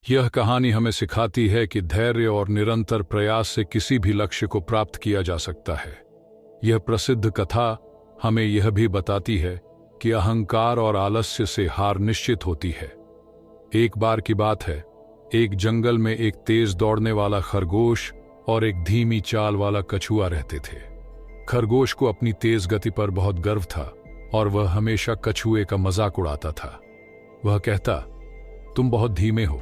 यह कहानी हमें सिखाती है कि धैर्य और निरंतर प्रयास से किसी भी लक्ष्य को प्राप्त किया जा सकता है। यह प्रसिद्ध कथा हमें यह भी बताती है कि अहंकार और आलस्य से हार निश्चित होती है। एक बार की बात है, एक जंगल में एक तेज दौड़ने वाला खरगोश और एक धीमी चाल वाला कछुआ रहते थे। खरगोश को अपनी तेज गति पर बहुत गर्व था और वह हमेशा कछुए का मजाक उड़ाता था। वह कहता, तुम बहुत धीमे हो,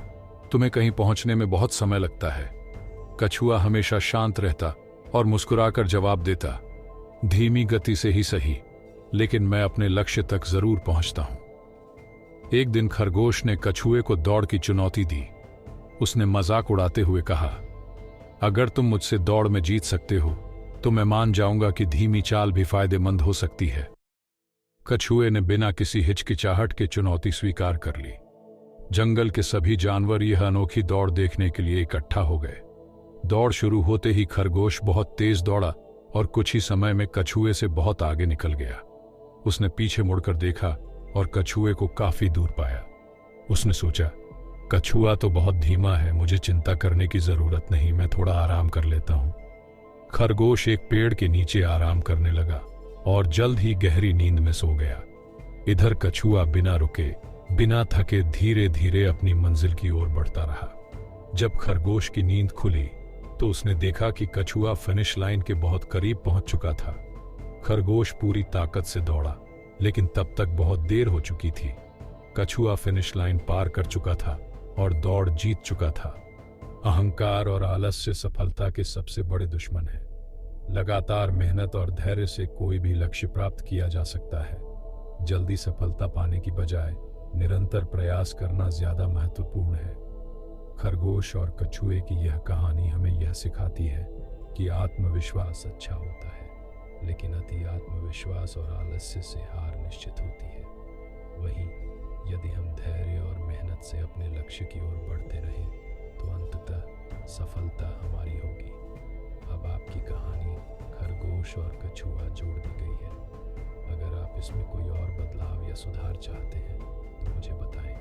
तुम्हें कहीं पहुंचने में बहुत समय लगता है। कछुआ हमेशा शांत रहता और मुस्कुराकर जवाब देता, धीमी गति से ही सही, लेकिन मैं अपने लक्ष्य तक जरूर पहुंचता हूं। एक दिन खरगोश ने कछुए को दौड़ की चुनौती दी। उसने मजाक उड़ाते हुए कहा, अगर तुम मुझसे दौड़ में जीत सकते हो तो मैं मान जाऊंगा कि धीमी चाल भी फायदेमंद हो सकती है। कछुए ने बिना किसी हिचकिचाहट के चुनौती स्वीकार कर ली। जंगल के सभी जानवर यह अनोखी दौड़ देखने के लिए इकट्ठा हो गए। दौड़ शुरू होते ही खरगोश बहुत तेज दौड़ा और कुछ ही समय में कछुए से बहुत आगे निकल गया। उसने पीछे मुड़कर देखा और कछुए को काफी दूर पाया। उसने सोचा, कछुआ तो बहुत धीमा है, मुझे चिंता करने की जरूरत नहीं, मैं थोड़ा आराम कर लेता हूं। खरगोश एक पेड़ के नीचे आराम करने लगा और जल्द ही गहरी नींद में सो गया। इधर कछुआ बिना रुके, बिना थके धीरे धीरे अपनी मंजिल की ओर बढ़ता रहा। जब खरगोश की नींद खुली तो उसने देखा कि कछुआ फिनिश लाइन के बहुत करीब पहुंच चुका था। खरगोश पूरी ताकत से दौड़ा, लेकिन तब तक बहुत देर हो चुकी थी। कछुआ फिनिश लाइन पार कर चुका था और दौड़ जीत चुका था। अहंकार और आलस्य सफलता के सबसे बड़े दुश्मन हैं। लगातार मेहनत और धैर्य से कोई भी लक्ष्य प्राप्त किया जा सकता है। जल्दी सफलता पाने की बजाय निरंतर प्रयास करना ज्यादा महत्वपूर्ण है। खरगोश और कछुए की यह कहानी हमें यह सिखाती है कि आत्मविश्वास अच्छा होता है, लेकिन अति आत्मविश्वास और आलस्य से हार निश्चित होती है। वहीं यदि हम धैर्य और मेहनत से अपने लक्ष्य की ओर बढ़ते रहें तो अंततः सफलता हमारी होगी। अब आपकी कहानी खरगोश और कछुआ जोड़ दी गई है। अगर आप इसमें कोई और बदलाव या सुधार चाहते हैं तो मुझे बताएं।